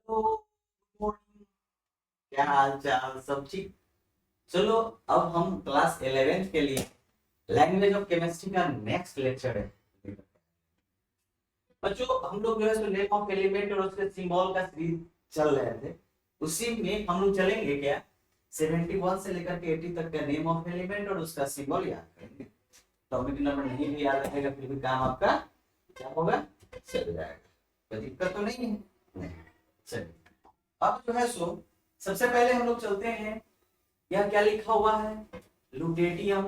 Hello, good morning. क्या हाल चाल, सब ठीक? चलो, अब हम क्लास 11th के लिए लैंग्वेज ऑफ केमिस्ट्री का नेक्स्ट लेक्चर है। बच्चों, हम लोग जो है सो नेम ऑफ एलिमेंट और उसके सिंबल का सीरीज चल रहे थे। उसी में हम लोग चलेंगे क्या? 71 से लेकर के 80 तक का नेम ऑफ एलिमेंट और उसका सिंबल याद करेंगे। टॉपिक नंबर नहीं भी याद रहेगा फिर भी काम आपका क्या होगा, चल जाएगा। कोई दिक्कत तो नहीं है? नहीं। चलिए, अब जो है सो सबसे पहले हम लोग चलते हैं। यह क्या लिखा हुआ है? लुटेटियम।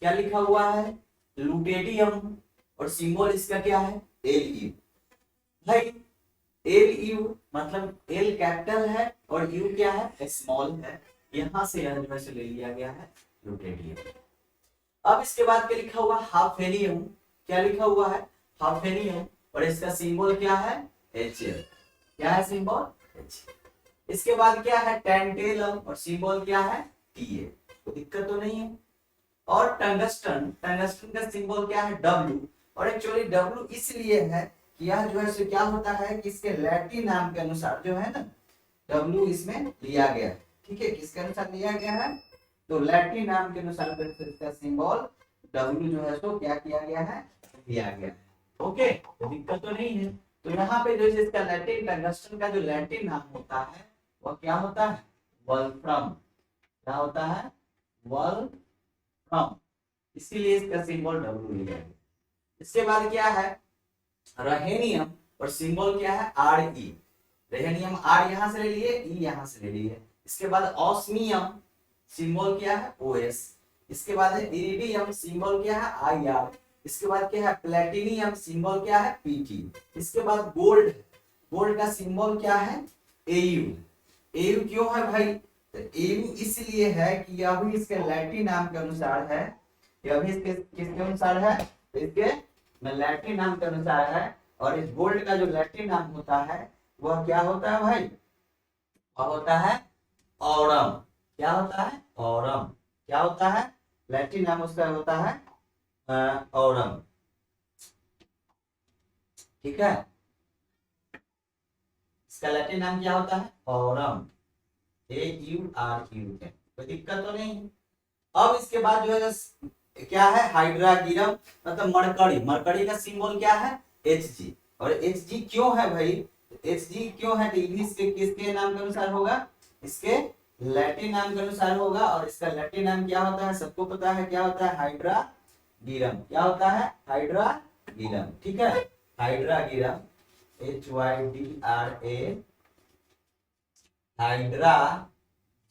क्या लिखा हुआ है? लुटेटियम। और सिंबल इसका क्या है? L U. भाई, एल यू मतलब एल कैपिटल है और यू क्या है? स्मॉल है। यहां से यह जो है सो ले लिया गया है लुटेटियम। अब इसके बाद क्या लिखा हुआ? हाफेनियम। क्या लिखा हुआ है? हाफेनियम। और इसका सिंबल क्या है? एच। क्या है सिंबल? एच। इसके बाद क्या है? टेंटेलम। और सिंबल क्या है? टी। कोई दिक्कत तो नहीं है? और टंगस्टन। टंगस्टन का सिंबल क्या है? डब्ल्यू। और एक्चुअली डब्ल्यू इसलिए है कि यह जो है सो क्या होता है कि इसके लैटिन नाम के अनुसार जो है ना, डब्ल्यू इसमें लिया गया है। ठीक है, किसके अनुसार लिया गया है? तो लैटिन नाम के अनुसार इसका सिंबल डब्ल्यू जो है सो क्या किया गया है? लिया गया है। ओके, दिक्कत तो नहीं है? तो यहाँ पे जो है इसका लैटिन, टंगस्टन का जो लैटिन नाम होता है वह क्या होता है? वोल्फ्रम। क्या होता है? वोल्फ्रम। इसीलिए इसका सिंबल डब्ल्यू लिया गया। इसके बाद क्या है? रहेनियम। और सिंबल क्या है? R E. रेहेनियम आर यहां से ले लिए, ई यहां से ले लिए। इसके बाद ऑस्मियम। सिंबल क्या है? O S. इसके बाद है इरिडियम। सिंबल क्या है? I R. इसके बाद क्या है? प्लेटिनियम। सिंबल क्या है? पीटी। इसके बाद गोल्ड। गोल्ड का सिंबल क्या है? एयू। एयू क्यों है भाई? तो एयू इसलिए है कि यह भी इसके लैटिन नाम के अनुसार है। यह भी इसके किसके अनुसार है? तो इसके लैटिन नाम के अनुसार है। और इस गोल्ड का जो लैटिन नाम होता है वह क्या होता है भाई? वह होता है ऑरम। क्या होता है? ऑरम। क्या होता है? लैटिन नाम उसका होता है ऑरम। ठीक है, इसका लैटिन नाम क्या होता है? Aurum. A U R U. कोई दिक्कत तो नहीं? अब इसके बाद जो है क्या है? हाइड्रागिरम मतलब मरकरी। मरकरी का सिंबल क्या है? H G. और एच जी क्यों है भाई? एच जी क्यों है? तो इंग्लिश के किसके नाम के अनुसार होगा? इसके लैटिन नाम के अनुसार होगा। और इसका लैटिन नाम क्या होता है? सबको पता है क्या होता है? हाइड्रागिरम। क्या होता है? हाइड्रागिरम। ठीक है, हाइड्रागिरम। H Y D R A, hydra,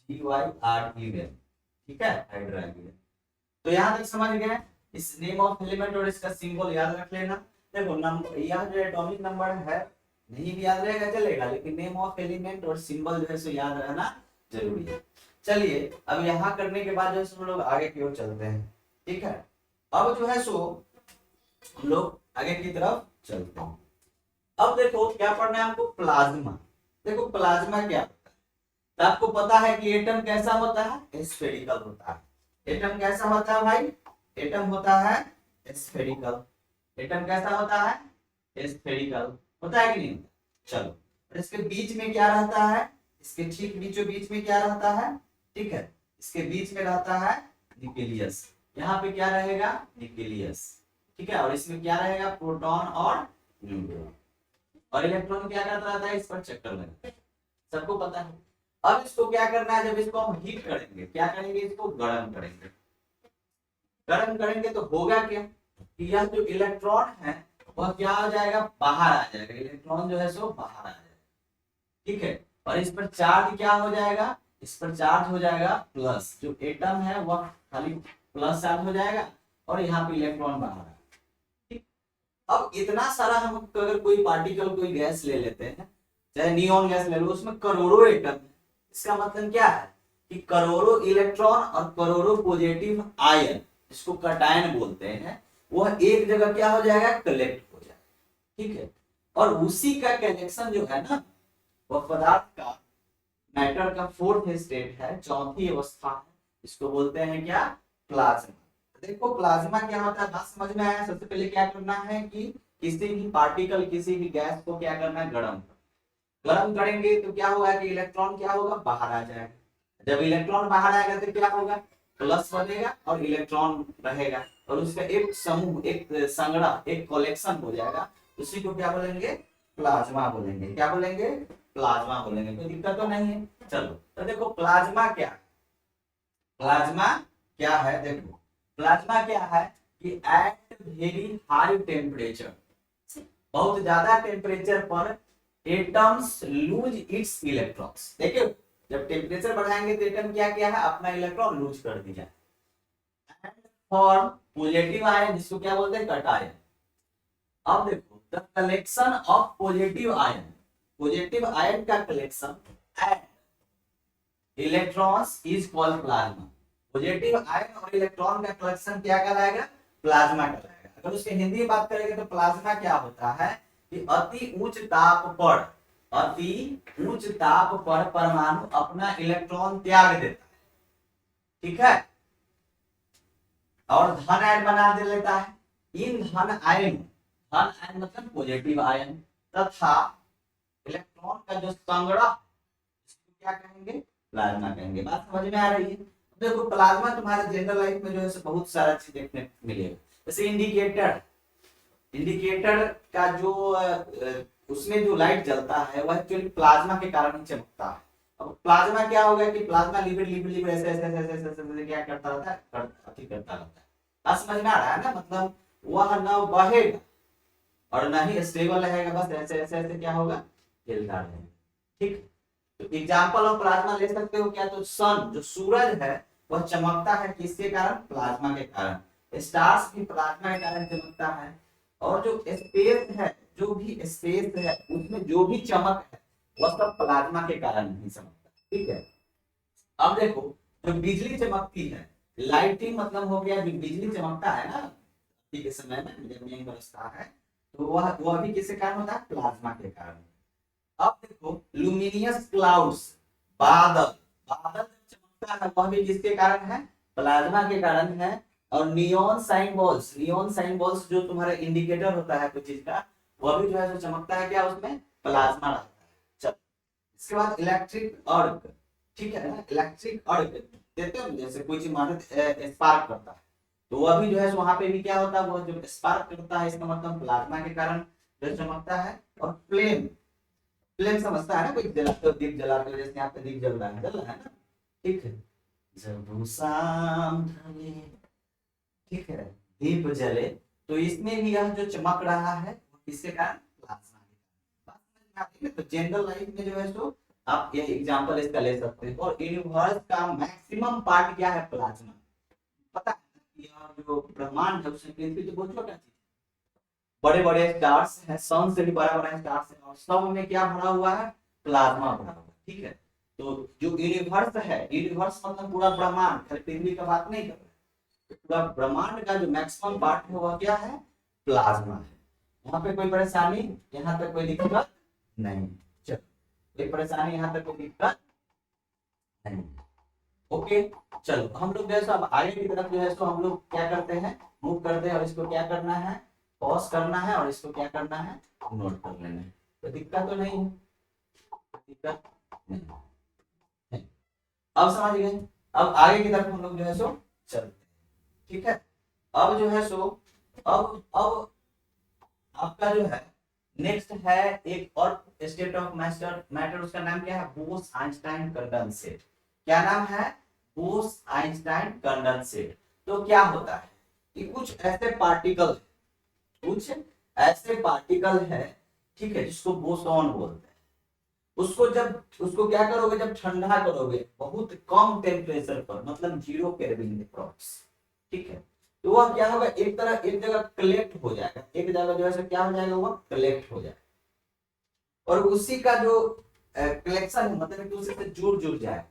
ji Y R E. ठीक है, हाइड्रागिरम। तो यहां तक समझ गए? इस नेम ऑफ एलिमेंट और इसका सिंबल याद रख लेना। देखो, नंबर यह जो एटॉमिक नंबर है नहीं भी याद रहेगा चलेगा, लेकिन नेम ऑफ एलिमेंट और सिंबल जो है सो याद रहना जरूरी है। चलिए, अब यहाँ करने के बाद जो है हम लोग आगे की ओर चलते हैं। ठीक है, अब जो है सो हम लोग आगे की तरफ चलते हैं। अब देखो क्या पढ़ना है हमको? प्लाज्मा। देखो प्लाज्मा क्या होता है? तो आपको पता है कि एटम कैसा होता है? स्फेरिकल होता है। एटम कैसा होता है भाई? एटम होता है स्फेरिकल। एटम कैसा होता है? स्फेरिकल होता है कि नहीं? चलो, और इसके बीच में क्या रहता है? इसके ठीक बीचों बीच में क्या रहता है? ठीक है, इसके बीच में रहता है न्यूक्लियस। यहाँ पे क्या रहेगा? न्यूक्लियस। ठीक है, और इसमें क्या रहेगा? प्रोटॉन और न्यूट्रॉन। और इलेक्ट्रॉन क्या करता रहता है? इस पर चक्कर लगा, सबको पता है। अब इसको क्या करना है? जब इसको हम हीट करेंगे, क्या करेंगे? इसको गर्म करेंगे। गर्म करेंगे तो होगा क्या कि यह जो इलेक्ट्रॉन है वह क्या हो जाएगा? बाहर आ जाएगा। इलेक्ट्रॉन जो है सो बाहर आ जाएगा। ठीक है, और इस पर चार्ज क्या हो जाएगा? इस पर चार्ज हो जाएगा प्लस। जो एटम है वह खाली प्लस चार्ज हो जाएगा और यहाँ पे इलेक्ट्रॉन बाहर आएगा। ठीक, अब इतना सारा हम अगर कोई पार्टिकल, कोई गैस ले लेते हैं, चाहे नियॉन गैस ले लो, उसमें करोड़ों एटम है। इसका मतलब क्या है कि करोड़ों इलेक्ट्रॉन और करोड़ों पॉजिटिव आयन, जिसको कटायन बोलते हैं, वह एक जगह क्या हो जाएगा? कलेक्ट हो जाएगा। ठीक है, और उसी का कनेक्शन जो है ना, वह पदार्थ का, मैटर का फोर्थ स्टेट है, चौथी अवस्था है। इसको बोलते हैं क्या? प्लाज्मा। देखो प्लाज्मा क्या होता है, बात समझ में आया? सबसे पहले क्या करना है कि किसी भी पार्टिकल, किसी भी गैस को क्या करना है? गर्म। गर्म करेंगे तो क्या होगा कि इलेक्ट्रॉन क्या होगा, बाहर आ जाएगा। जब इलेक्ट्रॉन बाहर आएगा तो क्या होगा, प्लस बनेगा और इलेक्ट्रॉन रहेगा, और उसका एक समूह, एक संग्रह, एक कलेक्शन हो जाएगा। उसी को क्या बोलेंगे, प्लाज्मा बोलेंगे। क्या बोलेंगे, प्लाज्मा बोलेंगे। कोई दिक्कत तो नहीं है। चलो तो देखो प्लाज्मा क्या है, प्लाज्मा क्या है, देखो प्लाज्मा क्या है कि एट वेरी हाई टेम्परेचर, बहुत ज्यादा टेम्परेचर पर एटम्स लूज इट्स इलेक्ट्रॉन्स। देखिए जब टेम्परेचर बढ़ाएंगे तो एटम क्या किया है, अपना इलेक्ट्रॉन लूज कर दिया। फॉर्म पॉजिटिव आयन, जिसको क्या बोलते हैं, कटायन। अब देखो the collection of positive ion, positive ion का collection and electrons is called plasma. Positive ion और इलेक्ट्रॉन का कलेक्शन क्या कहलाएगा, प्लाज्मा कहलाएगा। अगर उसकी हिंदी में बात करेंगे तो प्लाज्मा क्या होता है कि अति उच्च ताप पर, अति उच्च ताप पर परमाणु अपना इलेक्ट्रॉन त्याग देता है, ठीक है, और धन आयन बना दे लेता है। इन धन आयन, धन आयन मतलब पॉजिटिव आयन, तथा इलेक्ट्रॉन का जो संग्रह, इसको क्या कहेंगे, प्लाज्मा कहेंगे। बात समझ में आ रही है। देखो प्लाज्मा तुम्हारे जनरल लाइफ में जो है बहुत सारा चीज देखने को मिलेगा। जैसे इंडिकेटर, इंडिकेटर का जो उसमें जो लाइट जलता है वह एक्चुअली प्लाज्मा के कारण ही चमकता है। अब प्लाज्मा क्या होगा कि प्लाज्मा लिपिड लिपिड लिपिड ऐसे ऐसे ऐसे ऐसे ऐसे क्या करता रहता है, करता रहता है। बात समझ में आ रहा है ना, मतलब वह न बहेगा और न ही स्टेबल रहेगा, बस ऐसे ऐसे ऐसे क्या होगा, हिलता रहेगा। ठीक, तो एग्जांपल ऑफ प्लाज्मा ले सकते हो क्या, तो सन, जो सूरज है वह चमकता है किसके कारण, प्लाज्मा के कारण। स्टार्स भी प्लाज्मा के कारण चमकता है। और जो स्पेस है, जो भी स्पेस है उसमें जो भी चमक है वह सब प्लाज्मा के कारण ही चमकता है। ठीक है। अब देखो जो बिजली चमकती है, लाइटिंग मतलब हो गया, जो बिजली चमकता है ना ठीक है समय में जब नहीं बरसता है, तो वह भी किसके कारण होता है, प्लाज्मा के कारण। अब देखो लुमिनियस क्लाउड्स, बादल, बादल जब चमकता है वह भी किसके कारण है, प्लाज्मा के कारण है। और neon sign balls, neon sign balls जो तुम्हारा इंडिकेटर होता है कोई चीज का, वह भी जो है जो चमकता है क्या, उसमें प्लाज्मा रहता है। चलो इसके बाद इलेक्ट्रिक अर्क, ठीक है ना, इलेक्ट्रिक अर्क देते हो, जैसे कोई चीज मानो स्पार्क करता है तो वह भी जो है वहां पे भी क्या होता है, वो जो स्पार्क करता है इसका मतलब प्लाज्मा के कारण जो चमकता है। और फ्लेम, फ्लेम समझता है ना, कोई जलाते हो, दीप जलाते हो, जैसे यहाँ पे दीप जल रहा है ना, ठीक है, जब शाम ढले, ठीक है, दीप जले, तो इसमें भी यह जो चमक रहा है वो किसके कारण, प्लाज्मा के कारण। बात समझ में आती है। तो जनरल लाइफ में जो है सो आप ये एग्जांपल इसका ले सकते हो। और यूनिवर्स का मैक्सिमम पार्ट क्या है, प्लाज्मा। पता है यह जो ब्रह्मांड है उसमें पृथ्वी तो बहुत छोटा चीज, बड़े बड़े स्टार्स हैं, सन से भी बड़ा बड़ा स्टार्स है, और सब में क्या भरा हुआ है, प्लाज्मा भरा हुआ है। ठीक है। तो जो यूनिवर्स है, यूनिवर्स मतलब पूरा ब्रह्मांड, खाली पृथ्वी का बात नहीं कर रहे, तो पूरा ब्रह्मांड का जो मैक्सिमम पार्ट है वह क्या है, प्लाज्मा है। यहाँ पे कोई परेशानी, यहाँ तक कोई दिक्कत नहीं। चलो कोई परेशानी, यहाँ तक कोई दिक्कत नहीं। ओके। चलो हम लोग जैसे अब आगे की तरफ जो है सो हम लोग क्या करते हैं, मूव करते हैं, और इसको क्या करना है, पॉज करना है, और इसको क्या करना है, नोट कर लेना है। तो दिक्कत तो नहीं है, दिक्कत नहीं है। अब समझ गए। अब आगे की तरफ हम लोग जो है सो चलते हैं। ठीक है। अब जो है सो अब आपका जो है नेक्स्ट है एक और स्टेट ऑफ मैटर, उसका नाम क्या है, बोस आइंस्टाइन कंडेंसेट। क्या नाम है, बोस आइंस्टाइन कंडेंसेट। तो क्या होता है कि कुछ ऐसे पार्टिकल, कुछ ऐसे पार्टिकल है, ठीक है, जिसको बोसॉन बोलते हैं। उसको जब, उसको क्या करोगे, जब ठंडा करोगे बहुत कम टेम्परेचर पर, मतलब 0 केल्विन अप्रॉक्स, ठीक है, तो वह क्या होगा, एक तरह एक जगह कलेक्ट हो जाएगा, एक जगह जो है क्या हो जाएगा, वह कलेक्ट हो जाएगा। और उसी का जो कलेक्शन है, मतलब एक दूसरे से जुड़ जाए,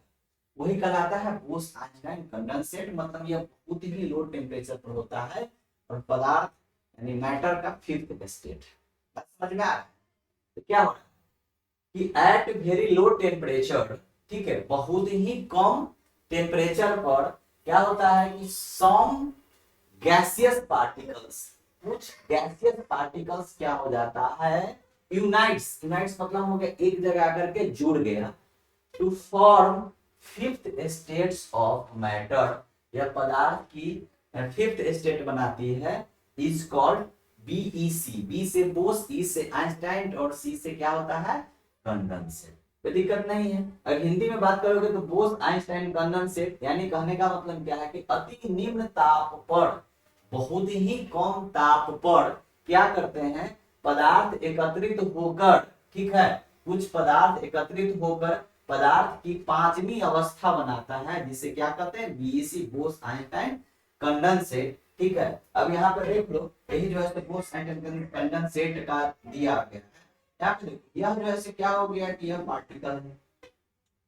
वही कहलाता है बोस आइंस्टाइन कंडेंसेट। मतलब यह बहुत ही लो टेम्परेचर पर होता है, और पदार्थ यानी मैटर का फिफ्थ स्टेट। समझ में आ रहा है। तो क्या हो रहा है कि एट वेरी लो टेम्परेचर, ठीक है, बहुत ही कम टेम्परेचर पर क्या होता है कि सम गैसियस पार्टिकल्स, कुछ गैसियस पार्टिकल्स क्या हो जाता है, यूनाइट्स, यूनाइट्स मतलब हो गया एक जगह आकर के जुड़ गया, to form fifth states of matter, यह पदार्थ की फिफ्थ स्टेट बनाती है, इज कॉल्ड बीईसी, बी से बोस, ई से आइंस्टाइन और सी से क्या होता है कंडेंसेट। कोई दिक्कत नहीं है। अगर हिंदी में बात करोगे तो बोस आइंस्टाइन कंडेंसेट, यानी कहने का मतलब क्या है कि अति निम्न ताप पर, बहुत ही कम ताप पर क्या करते हैं, पदार्थ एकत्रित होकर, ठीक है, कुछ पदार्थ एकत्रित होकर पदार्थ की पांचवी अवस्था बनाता है, जिसे क्या कहते हैं बीईसी, बोस आइंस्टाइन कंडेंसेट। ठीक है, अब यहाँ पे देख लो, यही जो है बोस आइंस्टाइन कंडेंसेट का दिया गया है। यहाँ पे देखो, यह जो है क्या हो गया कि यह पार्टिकल है।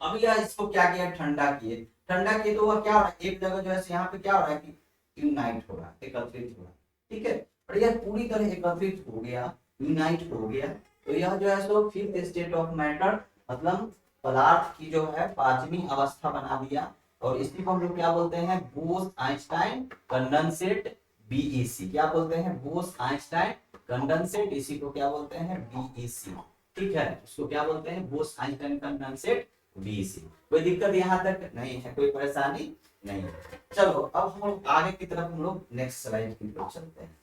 अब यह इसको क्या किया, ठंडा किए, ठंडा किए तो वह क्या हो रहा है, एक जगह जो है यहाँ पे क्या हो रहा है कि यूनाइट हो रहा है, एकत्रित हो रहा है। ठीक है, और यह पूरी तरह एकत्रित हो गया, यूनाइट हो गया, तो यह जो है so fifth state of matter, मतलब पदार्थ की जो है पांचवी अवस्था बना दिया, और इसी को हम लोग क्या बोलते हैं, बोस आइंस्टाइन कंडेंसेट बीईसी। क्या बोलते हैं, बोस आइंस्टाइन कंडेंसेट, इसी को क्या बोलते हैं बीईसी। ठीक है, उसको क्या बोलते हैं, बोस आइंस्टाइन कंडेंसेट बीईसी। कोई दिक्कत यहाँ तक नहीं है, कोई परेशानी नहीं है। चलो अब हम लोग आगे की तरफ, हम लोग नेक्स्ट स्लाइड की तरफ चलते हैं।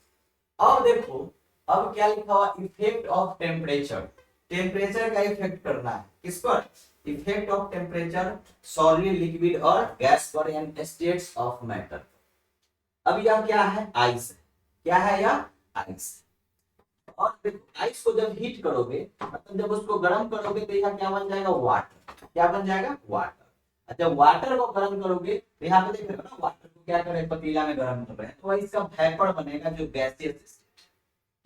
अब देखो, अब क्या लिखा हुआ, इफेक्ट ऑफ टेम्परेचर, टेम्परेचर का इफेक्ट करना है, किस पर, effect of temperature solid, liquid और गैस पर एंड स्टेट्स ऑफ मैटर। अब यह क्या है, आइस है, क्या है यह, आइस। और देखो आइस को जब हीट करोगे, मतलब जब उसको गर्म करोगे तो यह क्या बन जाएगा, वाटर, क्या बन जाएगा, वाटर। जब वाटर को गर्म करोगे तो यहाँ पे देख रहे हो ना, वाटर को क्या करें, पतीला में गर्म कर रहे हैं, तो इसका वेपर बनेगा जो गैसियस,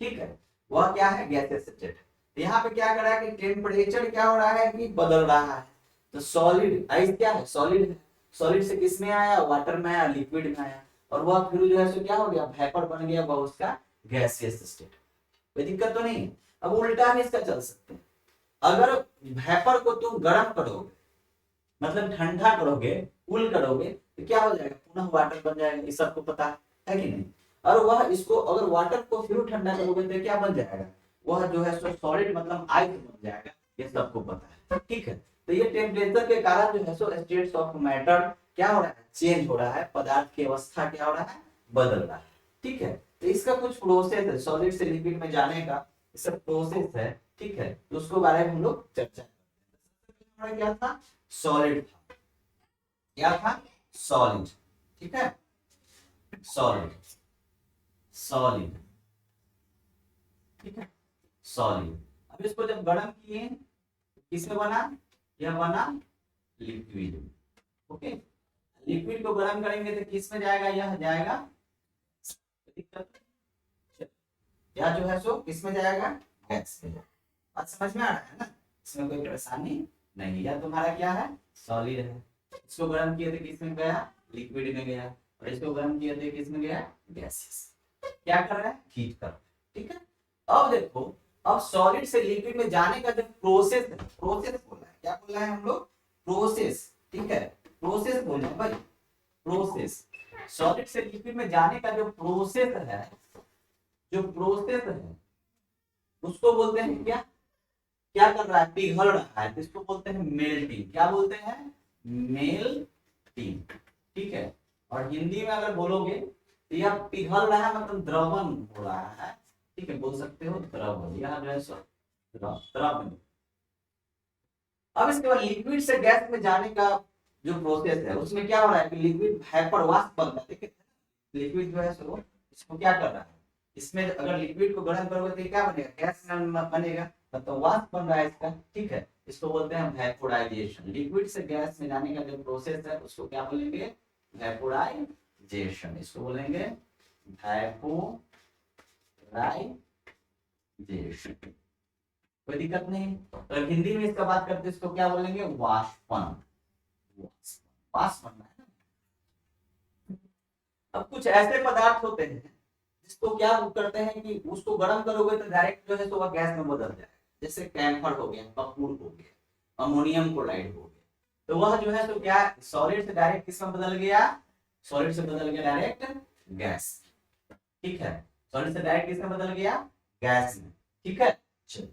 ठीक है, वह क्या है, गैसियस स्टेट। यहाँ पे क्या कर रहा है कि टेम्परेचर क्या हो रहा है कि बदल रहा है, तो सॉलिड, आइस क्या है, सॉलिड है, सॉलिड से किस में आया, वाटर में आया, लिक्विड में आया, और वह फिर जो है सो क्या हो गया, वेपर बन गया, वह उसका गैसियस स्टेट। कोई दिक्कत तो नहीं। अब उल्टा भी इसका चल सकते हैं, अगर वेपर को तुम गर्म करोगे, मतलब ठंडा करोगे, कूल करोगे, तो क्या हो जाएगा, पुनः वाटर बन जाएगा, ये सबको पता है कि नहीं। और वह इसको अगर वाटर को फिर ठंडा करोगे तो क्या बन जाएगा, वह जो है सो सॉलिड मतलब आइस बन जाएगा, ये सबको पता है। ठीक है, तो ये टेम्परेचर के कारण जो है सो स्टेट्स ऑफ मैटर क्या हो रहा है, चेंज हो रहा है, पदार्थ की अवस्था क्या हो रहा है, बदल रहा है। ठीक है, तो इसका कुछ प्रोसेस है, सॉलिड से लिक्विड में जाने का सब प्रोसेस है। ठीक है, तो उसको बारे में हम लोग चर्चा करते हैं। क्या था, सॉलिड था, क्या था, सॉलिड। ठीक है, सॉलिड, सॉलिड, ठीक है, सॉलिड। अब इसको जब गर्म किए, किसमें बना, यह बना लिक्विड। ओके, लिक्विड को गर्म करेंगे तो किस में जाएगा, यह जाएगा, यह जो है सो किसमें जाएगा, गैस में। बात समझ में आ रहा है ना, इसमें कोई परेशानी नहीं। यह तुम्हारा क्या है, सॉलिड है, इसको गर्म किए थे किसमें गया, लिक्विड में गया, और इसको गर्म किए थे किसमें गया, गैसेस। क्या कर रहा है, हीट कर रहा है। ठीक है, अब देखो, अब सॉलिड से लिक्विड में जाने का जो प्रोसेस है, प्रोसेस बोला है, क्या बोला है हम लोग, प्रोसेस। ठीक है, प्रोसेस बोले भाई, प्रोसेस, सॉलिड से लिक्विड में जाने का जो प्रोसेस है, जो प्रोसेस है उसको बोलते हैं क्या, क्या कर रहा है, पिघल रहा है, तो इसको बोलते हैं मेल्टिंग। क्या बोलते हैं, मेल्टिंग। ठीक है, और हिंदी में अगर बोलोगे तो यह पिघल रहा है, मतलब द्रवण हो रहा है। ठीक है, बोल सकते हो द्रव, यह जो है सो द्रव। अब इसके बाद लिक्विड से गैस में जाने का जो प्रोसेस है, उसमें क्या हो रहा है कि लिक्विड वेपर वाष्प बन रहा है। ठीक है, लिक्विड जो है सो इसको क्या कर रहा है, इसमें अगर लिक्विड को गर्म करोगे तो क्या बनेगा, गैस बनेगा, तो वाष्प बन रहा है इसका। ठीक है, इसको बोलते हैं वेपोराइजेशन। लिक्विड से गैस में जाने का जो प्रोसेस है उसको क्या बोलेंगे, वेपोराइजेशन। इसको बोलेंगे वेपोराइजेशन। कोई दिक्कत नहीं। तो हिंदी में इसका बात करते हैं, इसको क्या बोलेंगे, वाष्पन। वाष्प बनना है ना। अब कुछ ऐसे पदार्थ होते हैं जिसको क्या करते हैं कि उसको गर्म करोगे तो डायरेक्ट जो है तो वह गैस में बदल जाएगा, जैसे कैम्फर हो गया, कपूर हो गया, अमोनियम क्लोराइड हो गया, तो वह जो है तो क्या सॉलिड से डायरेक्ट किसमें बदल गया, सॉलिड से बदल गया डायरेक्ट गैस। ठीक है, सॉलिड से डायरेक्ट किसमें बदल गया, गैस में। ठीक है, चलो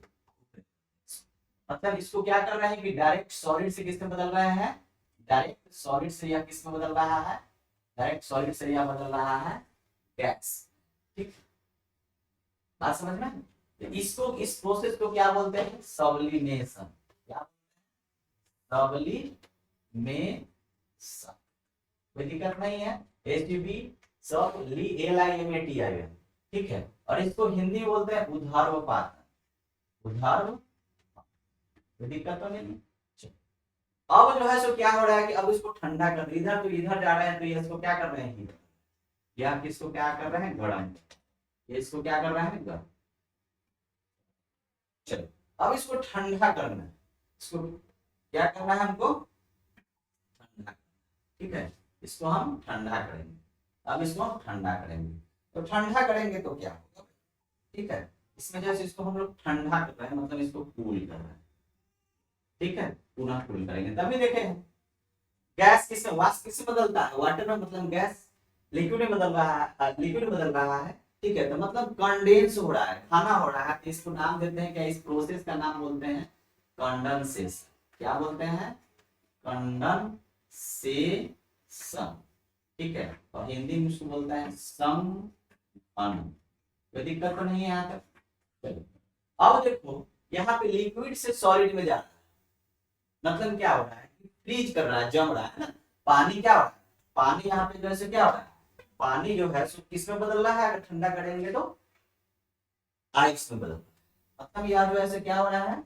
मतलब इसको क्या कर रहे हैं कि डायरेक्ट सॉलिड से किस में बदल रहे हैं, डायरेक्ट सॉलिड से यह किस में बदल रहा है, डायरेक्ट सॉलिड से यह बदल रहा है गैस। ठीक, बात समझ में? तो इसको, इस प्रोसेस को क्या बोलते हैं, सब्लिमेशन। क्या, सब्लिमेशन। कोई दिक्कत नहीं है, एचबी सब ली LIMAT आएगा। ठीक है, और इसको हिंदी में बोलते हैं उधारोपात। उधार, कोई दिक्कत तो नहीं है। अब जो है सो क्या हो रहा है कि अब इसको ठंडा कर, इधर तो इधर जा रहे हैं, तो ये इसको क्या कर रहे हैं, या किसको क्या कर रहे हैं, गरम। ये इसको क्या कर रहे हैं, गरम। चलो, अब इसको ठंडा करना है, इसको क्या करना है हमको, ठंडा। ठीक है, इसको हम ठंडा करेंगे। अब इसको हम ठंडा करेंगे, तो ठंडा करेंगे तो क्या होगा, ठीक है, इसमें जैसे इसको हम लोग ठंडा कर रहे हैं, मतलब इसको कूल कर रहे हैं। ठीक है, पुनः कूल करेंगे तभी देखें गैस किससे, वाष्प किससे बदलता है, वाटर में, मतलब गैस लिक्विड में बदल रहा है, लिक्विड में बदल रहा है। ठीक है, तो मतलब कंडेंस हो रहा है, खाना हो रहा है, तो इसको नाम देते हैं क्या, इस प्रोसेस का नाम बोलते हैं कंडेंसेशन। क्या बोलते हैं, कंडेंसेशन। ठीक है, और हिंदी में उसको बोलते हैं समन। कोई दिक्कत तो नहीं है यहाँ तक। चलो, अब देखो यहाँ पे लिक्विड से सॉलिड में जा रहा है, मतलब क्या हो रहा है, फ्रीज कर रहा है, जम रहा है ना। पानी क्या हो रहा है, पानी यहाँ पे जैसे क्या हो रहा है, पानी जो है सो किस में बदल रहा है, अगर ठंडा करेंगे तो आइस में बदल रहा है। मतलब यहाँ जो है क्या हो रहा है,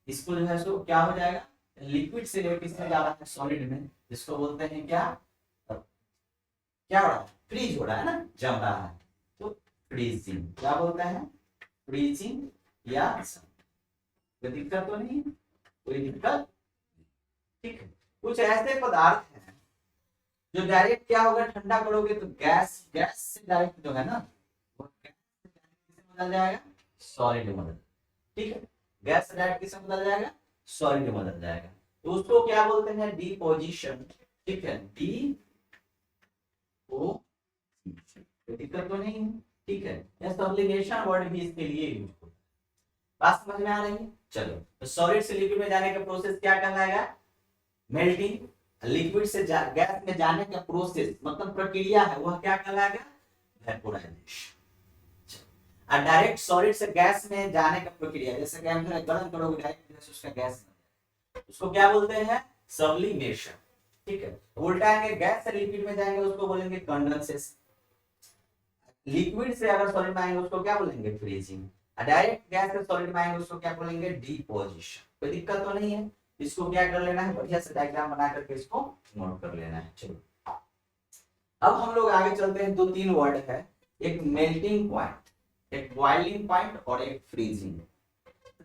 इसको जो है सो क्या हो जाएगा, लिक्विड से किस में जा रहा है, सॉलिड में, जिसको बोलते हैं क्या, क्या हो रहा है, फ्रीज हो रहा है ना, जम रहा है, तो फ्रीजिंग। क्या बोलते हैं, फ्रीजिंग या कोई दिक्कत तो नहीं है, कोई दिक्कत। ठीक है, कुछ ऐसे पदार्थ हैं जो डायरेक्ट क्या होगा, ठंडा करोगे तो गैस, गैस से डायरेक्ट जो है ना, वो गैस से डायरेक्ट किसमें बदल जाएगा, सॉलिड में बदल। ठीक है, गैस से डायरेक्ट किसमें बदल जाएगा, सॉलिड में बदल जाएगा, तो उसको क्या बोलते हैं, डिपोजिशन। ठीक है, डी ओ, दिक्कत तो नहीं है। ठीक है, यह सब्लिमेशन वर्ड भी इसके लिए यूज होता है। बात समझ में आ रही है? चलो, तो सॉलिड से लिक्विड में जाने का प्रोसेस क्या कहलाएगा, मेल्टिंग। लिक्विड से गैस में जाने का प्रोसेस, मतलब प्रक्रिया है, वह क्या कहलाएगा, वेपोराइजेशन। और डायरेक्ट सॉलिड से गैस में जाने का प्रक्रिया, जैसे गरम करोगे डायरेक्ट उसका गैस, उसको क्या बोलते हैं, सब्लिमेशन। ठीक है, उल्टा आएंगे, गैस से लिक्विड में जाएंगे उसको बोलेंगे कंडेंसेशन। लिक्विड से अगर सॉलिड में आएंगे उसको क्या बोलेंगे, फ्रीजिंग। डायरेक्ट गैस से सॉलिड में आएंगे उसको क्या बोलेंगे, डिपोजिशन। कोई दिक्कत तो नहीं है। इसको क्या कर लेना है, बढ़िया से डायग्राम बना करके इसको नोट कर लेना है। चलो, अब हम लोग आगे चलते हैं। दो तीन वर्ड है, एक मेल्टिंग पॉइंट, एक बॉइलिंग पॉइंट और एक फ्रीजिंग।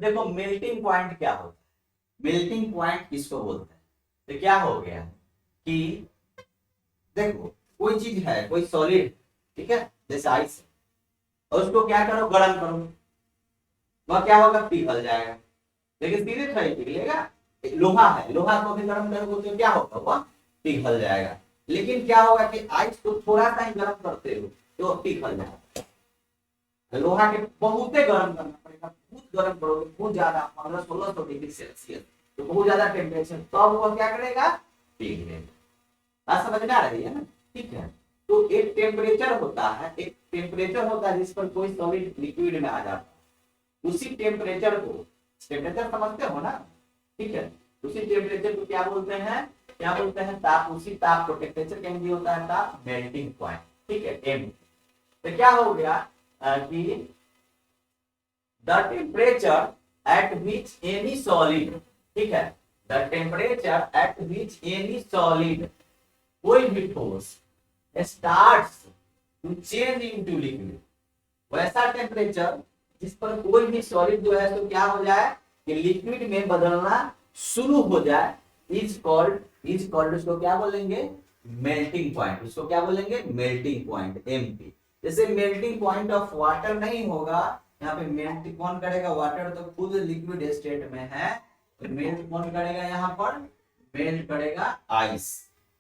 देखो मेल्टिंग पॉइंट क्या होता है, मेल्टिंग पॉइंट किसको बोलते हैं, तो क्या हो गया कि देखो कोई चीज है, कोई सॉलिड, ठीक है, जैसे आइस, और उसको क्या करो, गर्म करो, वह क्या होगा, पिघल जाएगा। लेकिन सीधे थोड़ी पिघलेगा, लोहा है, लोहा को भी गर्म करोगे तो क्या होगा, वह पिघल जाएगा। लेकिन क्या होगा कि आइस को थोड़ा सा ही गर्म करते हो तो पिघल जाएगा। लोहा के बहुत गर्म करना पड़ेगा, बहुत गर्म करोगे, बहुत ज्यादा 1500-1600 डिग्री सेल्सियस, तो बहुत ज्यादा टेम्परेचर, तो अब वह क्या करेगा, पिघलेगा। बात समझ में आ रही है ना? ठीक है, तो एक टेम्परेचर होता है, एक टेम्परेचर होता है जिस पर कोई सॉलिड लिक्विड में आ जाता है। उसी टेम्परेचर को, टेम्परेचर समझते हो ना, ठीक है, उसी टेम्परेचर को क्या बोलते हैं, क्या बोलते हैं, ताप। उसी ताप को, टेम्परेचर क्या हिंदी होता है, ताप, मेल्टिंग पॉइंट। ठीक है, एम। तो क्या हो गया कि the temperature at which any solid, ठीक है, the temperature at which any solid, कोई भी ठोस, starts to change into liquid, वैसा टेम्परेचर जिस पर कोई भी सॉलिड जो है तो क्या हो जाए कि लिक्विड में बदलना शुरू हो जाए, इज कॉल्ड उसको क्या बोलेंगे, मेल्टिंग पॉइंट। उसको क्या बोलेंगे, मेल्टिंग पॉइंट, एमपी। जैसे मेल्टिंग पॉइंट ऑफ वाटर नहीं होगा, यहाँ पे मेल्ट कौन करेगा, वाटर तो खुद लिक्विड स्टेट में है, तो मेल्ट कौन करेगा, यहाँ पर मेल्ट करेगा आइस।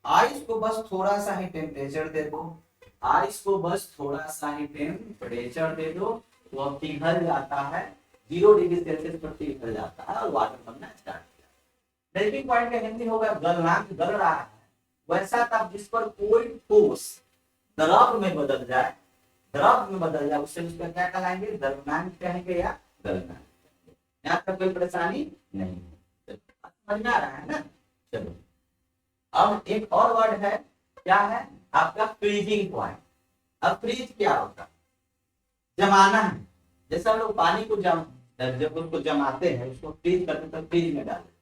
आइस को बस थोड़ा सा ही टेम्परेचर दे दो, आइस को बस थोड़ा सा ही टेम्परेचर दे दो, वह पिघल जाता है, 0 डिग्री सेल्सियस पर पिघल जाता है और वाटर बनना स्टार्ट किया। मेल्टिंग पॉइंट का हिंदी होगा गलनांक, गल रहा है वैसा ताप जिस पर कोई ठोस द्रव में बदल जाए, द्रव में बदल जाए उससे उसका क्या कहलाएंगे, द्रव्यमान कहेंगे या गलनांक। यहाँ पर कोई परेशानी नहीं है, समझ में आ रहा है ना। चलो अब एक और वर्ड है, क्या है आपका फ्रीजिंग पॉइंट। अब फ्रीज क्या होता है, जमाना है। जैसे हम लोग पानी को जब उसको जमाते हैं, उसको फ्रीज करते तो फ्रीज में डालते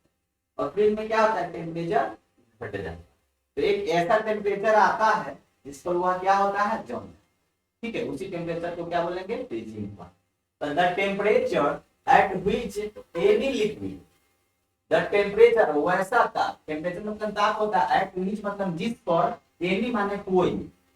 और फ्रीज में क्या होता है, टेम्परेचर घट जाता है। तो एक ऐसा टेम्परेचर आता है जिस पर वह क्या होता है, जम, ठीक है, उसी टेम्परेचर को क्या बोलेंगे, freezing point. The temperature at which any liquid, the temperature वैसा ताप, टेम्परेचर मतलब ताप होता है, एट व्हिच मतलब जिस पर, एनी माने कोई,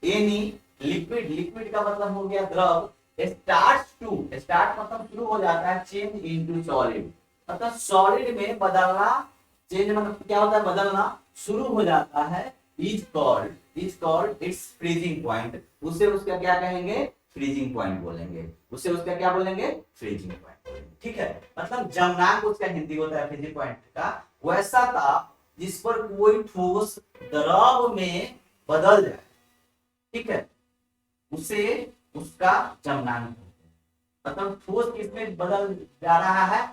एनी लिक्विड, लिक्विड का मतलब हो गया द्रव, स्टार्ट्स टू, स्टार्ट मतलब शुरू हो जाता है, चेंज इनटू सॉलिड मतलब सॉलिड में बदलना, चेंज मतलब क्या होता है, बदलना शुरू हो जाता है, is called its freezing point. उसे उसका क्या कहेंगे, फ्रीजिंग पॉइंट बोलेंगे, उसे उसका क्या बोलेंगे, फ्रीजिंग पॉइंट। ठीक है, मतलब जमनांक उसका हिंदी होता है फ्रीजिंग पॉइंट का, वैसा ताप जिस पर कोई ठोस द्रव में बदल जाए, ठीक है, उसे उसका जमनांक, मतलब ठोस किसमें बदल जा रहा है,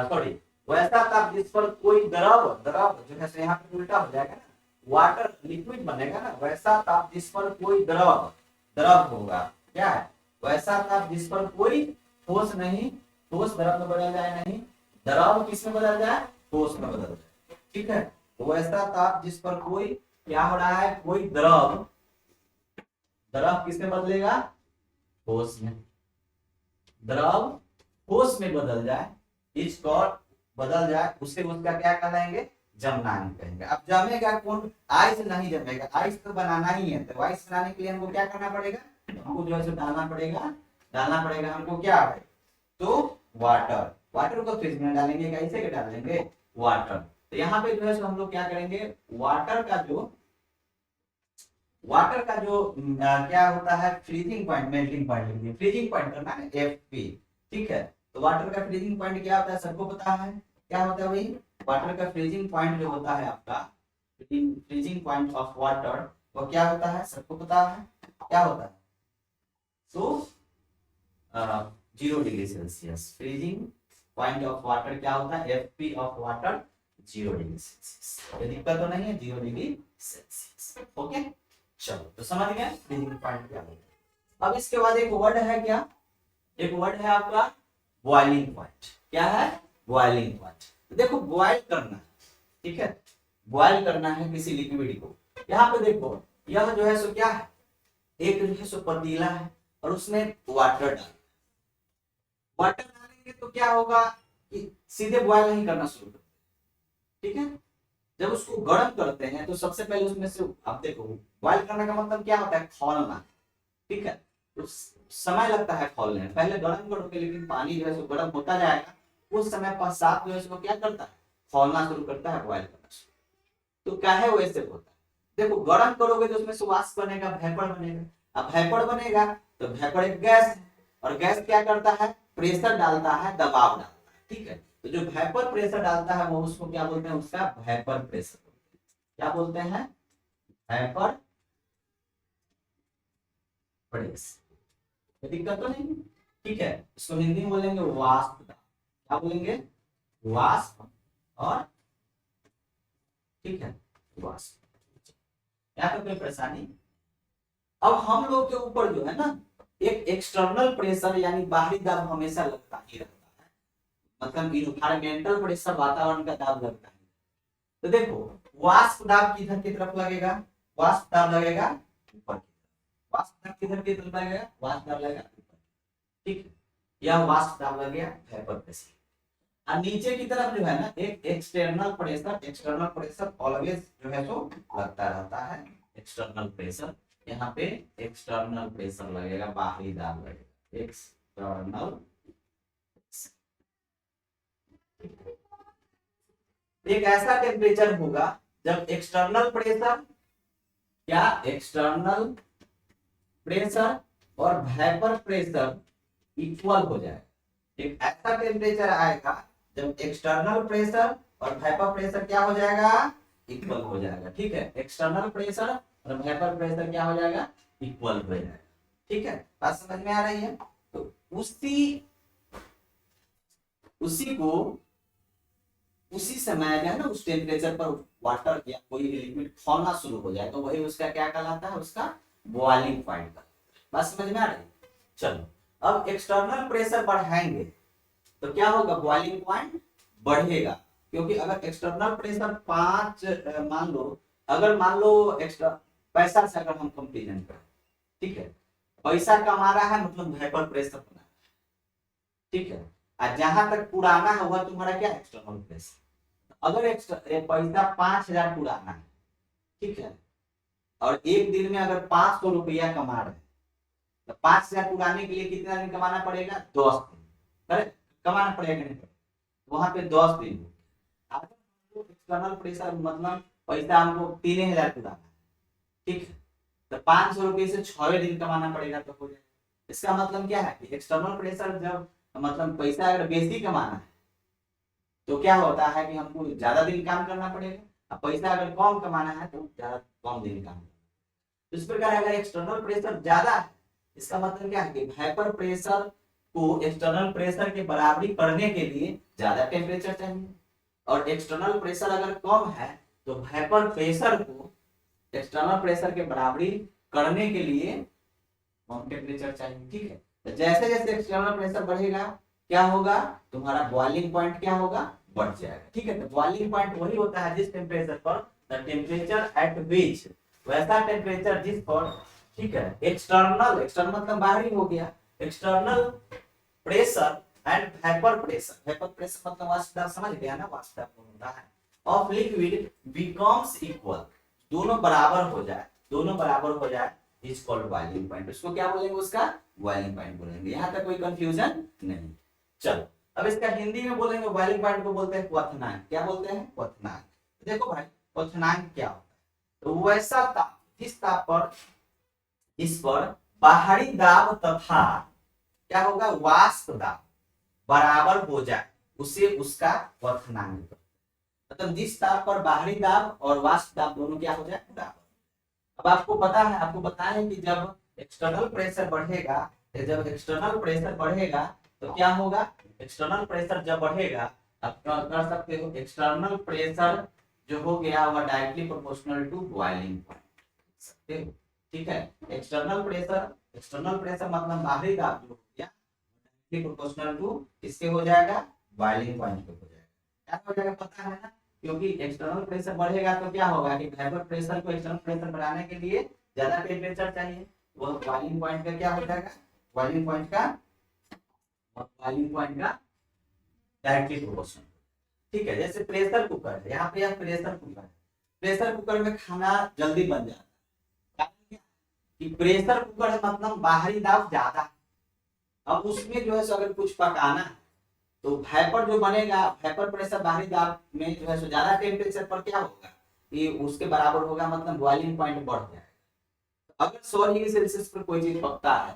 सॉरी, वैसा ताप जिस पर कोई द्रव, द्रव जो है यहाँ पे उल्टा हो जाएगा ना, वाटर लिक्विड बनेगा ना, वैसा ताप जिस पर कोई द्रव, द्रव होगा, क्या है, वैसा ताप जिस पर कोई ठोस नहीं, ठोस द्रव में बदल जाए नहीं, द्रव किस में बदल जाए, ठोस में बदल जाए, ठीक है। तो वैसा ताप जिस पर कोई क्या हो रहा है, कोई द्रव, द्रव किस में बदलेगा, ठोस में, द्रव ठोस में बदल जाए, इस कॉल बदल जाए, उसे उसका क्या कहलाएंगे, जमनांक कहेंगे। अब जमेगा कौन, आइस नहीं जमेगा, आइस तो बनाना ही है, तो आइस बनाने के लिए हमको क्या करना पड़ेगा, हमको जो है डालना पड़ेगा हमको क्या है, तो वाटर, वाटर को फ्रिज में डालेंगे, कैसे के डालेंगे, वाटर। तो यहाँ पे जो है हम लोग क्या करेंगे, वाटर का जो क्या होता है, फ्रीजिंग पॉइंट, मेल्टिंग पॉइंट लिख दिए, फ्रीजिंग पॉइंट करना है एफपी, ठीक है। तो वाटर का फ्रीजिंग पॉइंट क्या होता है, सबको पता है, क्या होता है भाई, वाटर का फ्रीजिंग पॉइंट जो होता है आपका, फ्रीजिंग पॉइंट ऑफ वाटर, वो क्या होता है, सबको पता है, क्या होता है, तो 0 degree Celsius, freezing point of water क्या होता है, FP of water 0 degree Celsius. कोई दिक्कत तो नहीं है, 0 डिग्री सेल्सियस, ओके। चलो तो समझ गए फ्रीजिंग पॉइंट क्या है। अब इसके बाद एक वर्ड है, क्या, एक वर्ड है आपका बॉइलिंग पॉइंट। क्या है, बॉइलिंग पॉइंट। देखो बॉइल करना, ठीक है, बॉइल करना है किसी लिक्विड को। यहाँ पे देखो, यह जो है सो क्या है, एक जो है सो पतीला है और उसमें वाटर डाल, वाटर डालेंगे तो क्या होगा कि सीधे बॉइल नहीं करना शुरू करते, ठीक है। जब उसको गर्म करते हैं तो सबसे पहले उसमें से, आप देखो बॉइल करने का मतलब क्या होता है, खौलना, ठीक है। तो समय लगता है खोलने में, पहले गर्म करोगे लेकिन पानी जो है सो गर्म होता जाएगा, उस समय पश्चात जो है सो क्या करता है, खोलना शुरू करता है, बॉइल करना शुरू। तो क्या है, वैसे होता है। देखो गर्म करोगे तो उसमें से वाष्प बनेगा, वेपर बनेगा। अब वेपर बनेगा तो वेपर एक गैस है, और गैस क्या करता है, प्रेशर डालता है, दबाव डालता है, ठीक है। तो जो वेपर प्रेशर डालता है वो उसको क्या बोलते हैं, उसका वेपर प्रेशर, क्या बोलते हैं, वेपर प्रेशर। दिक्कत तो नहीं, ठीक है। इसको हिंदी में बोलेंगे वाष्प, क्या बोलेंगे, वाष्प, और ठीक है, वाष्प, यहाँ पे कोई परेशानी। अब हम लोग के ऊपर जो है ना, एक एक्सटर्नल प्रेशर यानी बाहरी दाब हमेशा लगता ही रहता है, मतलब इन्वायरमेंटल प्रेशर, वातावरण का दाब लगता है। तो देखो वाष्प दाब किधर की तरफ लगेगा, वाष्प दाब लगेगा ऊपर की तरफ, वाष्प दाब किधर की तरफ लगेगा, वाष्प दाब लगेगा ऊपर, ठीक है। यह वाष्प दाब लग गया वेपर प्रेशर। और नीचे की तरफ जो है ना, एक external pressure, external pressure always जो है सो लगता रहता है, एक्सटर्नल प्रेशर। यहाँ पे एक्सटर्नल प्रेशर लगेगा, बाहरी दाब लगेगा, एक्सटर्नल। एक ऐसा टेम्परेचर होगा जब एक्सटर्नल प्रेशर, क्या, एक्सटर्नल प्रेशर और वेपर प्रेशर इक्वल हो जाए, एक ऐसा टेम्परेचर आएगा जब एक्सटर्नल प्रेशर और वेपर प्रेशर क्या हो जाएगा, इक्वल हो जाएगा। ठीक है, एक्सटर्नल प्रेशर और वेपर प्रेशर क्या हो जाएगा, इक्वल हो जाएगा। ठीक है, बात समझ में आ रही है। तो उसी को उसी समय जो है ना उस टेम्परेचर पर वाटर या कोई लिक्विड खोलना शुरू हो जाए तो वही उसका क्या कहलाता है, उसका बॉइलिंग पॉइंट का। बात समझ में आ रही है। चलो अब एक्सटर्नल प्रेशर बढ़ाएंगे तो क्या होगा, बॉइलिंग पॉइंट बढ़ेगा। क्योंकि अगर एक्सटर्नल प्रेशर 5 मान लो एक्स्ट्रा पैसा से अगर हम कंपेरिजन करें, ठीक है, पैसा कमा रहा है मतलब वेपर प्रेशर बना रहा है। ठीक है, और जहां तक पुराना है वह तुम्हारा क्या, एक्सटर्नल प्रेशर। अगर पैसा 5,000 पुराना है, ठीक है, और एक दिन में अगर 500 रुपया कमा रहे हैं तो 5,000 पुराने के लिए कितना दिन कमाना पड़ेगा, 10 दिन कमाना पड़ेगा। नहीं वहां पे 10 दिन। एक्सटर्नल प्रेशर मतलब पैसा हमको 3,000 पुराना है, ठीक है, तो 500 रुपये से 6 दिन कमाना पड़ेगा तो हो जाएगा। इसका मतलब क्या है कि एक्सटर्नल प्रेशर जब मतलब पैसा अगर बेसी कमाना है तो क्या होता है कि हमको ज्यादा दिन काम करना पड़ेगा, अब पैसा अगर कम कमाना है तो ज्यादा कम दिन काम करना। इस प्रकार अगर एक्सटर्नल प्रेशर ज्यादा है इसका मतलब क्या है कि वेपर प्रेशर को एक्सटर्नल प्रेशर के बराबरी करने के लिए ज्यादा टेम्परेचर चाहिए, और एक्सटर्नल प्रेशर अगर कम है तो वेपर प्रेशर को एक्सटर्नल प्रेशर के बराबरी करने के लिए कम टेम्परेचर चाहिए। ठीक है, तो जैसे जैसे एक्सटर्नल प्रेशर बढ़ेगा क्या होगा, तुम्हारा बॉइलिंग पॉइंट क्या होगा, बढ़ जाएगा। ठीक है, तो बॉइलिंग पॉइंट वही होता है जिस टेम्परेचर पर द टेम्परेचर एट विच, वैसा टेम्परेचर जिस पर, ठीक है, एक्सटर्नल मतलब बाहरी हो गया, external pressure and vapour pressure मतलब वाष्प दाब, समझ गया ना, वाष्प दाब होता है ऑफ लिक्विड बिकम्स इक्वल, दोनों बराबर हो जाए इज कॉल्ड बॉइलिंग पॉइंट। उसको क्या बोलेंगे, उसका बॉइलिंग पॉइंट बोलेंगे। यहां तक कोई कंफ्यूजन नहीं। चलो अब इसका हिंदी में बोलेंगे, बॉइलिंग पॉइंट को बोलते हैं क्वथनांक। क्या बोलते हैं, क्वथनांक। देखो भाई क्वथनांक क्या होता है, तो वैसा ताप जिस ताप पर इस पर बाहरी दाब तथा क्या होगा, वाष्प दाब बराबर हो जाए उसे उसका क्वथनांक। मतलब जिस ताप पर बाहरी दाब और वाष्प दाब दोनों क्या हो जाए, बराबर। अब आपको पता है, आपको बताएं कि जब एक्सटर्नल प्रेशर बढ़ेगा तो क्या होगा, एक्सटर्नल प्रेशर जब बढ़ेगा, आप कर सकते हो एक्सटर्नल प्रेशर जो हो गया वह directly proportional to boiling point. ठीक है, एक्सटर्नल प्रेशर मतलब बाहरी दाब जो हो गया डायरेक्टली प्रोपोर्शनल टू किसके हो जाएगा, बॉइलिंग पॉइंट पे हो जाएगा। क्या हो जाएगा पता है ना, क्योंकि एक्सटर्नल प्रेशर बढ़ेगा तो क्या होगा कि वेपर प्रेशर को एक्सटर्नल प्रेशर बढ़ाने के लिए ज्यादा टेम्परेचर चाहिए, वह बॉइलिंग पॉइंट का क्या हो जाएगा, बॉइलिंग पॉइंट का डायरेक्टली प्रोपोर्शनल। ठीक है, जैसे प्रेशर कुकर है, यहाँ पे प्रेशर कुकर में खाना जल्दी बन जाता है कि प्रेशर कुकर मतलब बाहरी दाब ज्यादा है। अब उसमें जो है सो अगर कुछ पकाना है तो वेपर जो बनेगा, वेपर प्रेशर बाहरी दाब में जो है सो ज्यादा टेम्परेचर पर क्या होगा कि उसके बराबर होगा, मतलब बॉइलिंग पॉइंट बढ़ जाएगा। अगर 100 डिग्री सेल्सियस पर कोई चीज पकता है,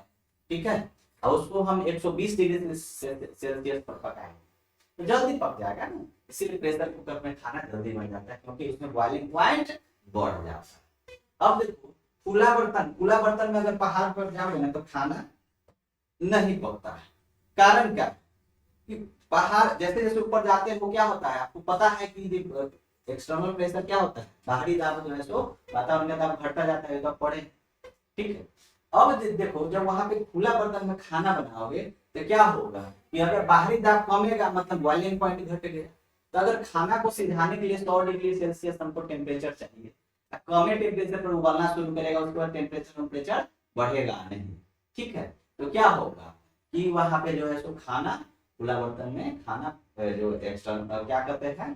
ठीक है, और उसको हम 120 डिग्री सेल्सियस पर पकाएंगे तो जल्दी पक जाएगा ना, इसीलिए प्रेशर कुकर में खाना जल्दी बन जाता है क्योंकि उसमें बॉइलिंग पॉइंट बढ़ जाता है। अब देखो खुला बर्तन में अगर पहाड़ पर जाओगे ना तो खाना नहीं पकता है। कारण क्या, कि पहाड़ जैसे जैसे ऊपर जाते हैं वो क्या होता है, आपको पता है कि एक्सटर्नल प्रेशर क्या होता है, बाहरी दाब जो है सो वातावरण का दाब घटता जाता है, तो पड़े। ठीक है, अब देखो जब वहां पे खुला बर्तन में खाना बनाओगे तो क्या होगा कि अगर बाहरी दाब कमेगा मतलब बॉइलिंग पॉइंट घट गया, तो अगर खाना को सिझाने के लिए 100 डिग्री सेल्सियस हमको टेम्परेचर चाहिए, कम टेम्परेचर पर उबलना शुरू करेगा, उसके बाद टेम्परेचर बढ़ेगा नहीं। ठीक है, तो क्या होगा कि वहां पे जो है सो खाना खुला बर्तन में खाना जो एक्सटर्नल क्या कहते हैं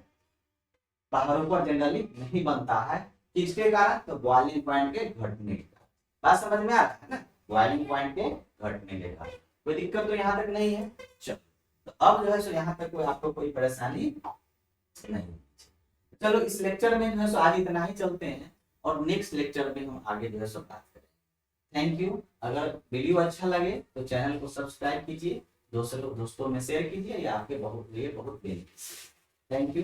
पहाड़ों पर जनरली नहीं बनता है, किसके कारण, तो बॉइलिंग पॉइंट के घटने के कारण। बात समझ में आ रहा है ना, बॉइलिंग पॉइंट के घटने के कारण। कोई दिक्कत तो यहाँ तक नहीं है। चलो तो अब जो है सो यहाँ तक कोई आपको कोई परेशानी नहीं। चलो इस लेक्चर में जो है सो आज इतना ही चलते हैं और नेक्स्ट लेक्चर में हम आगे जो है सो बात करें। Thank you. अगर वीडियो अच्छा लगे तो चैनल को सब्सक्राइब कीजिए, दोस्तों में शेयर कीजिए, ये आपके बहुत लिए बहुत बेनिफिशियल। Thank you.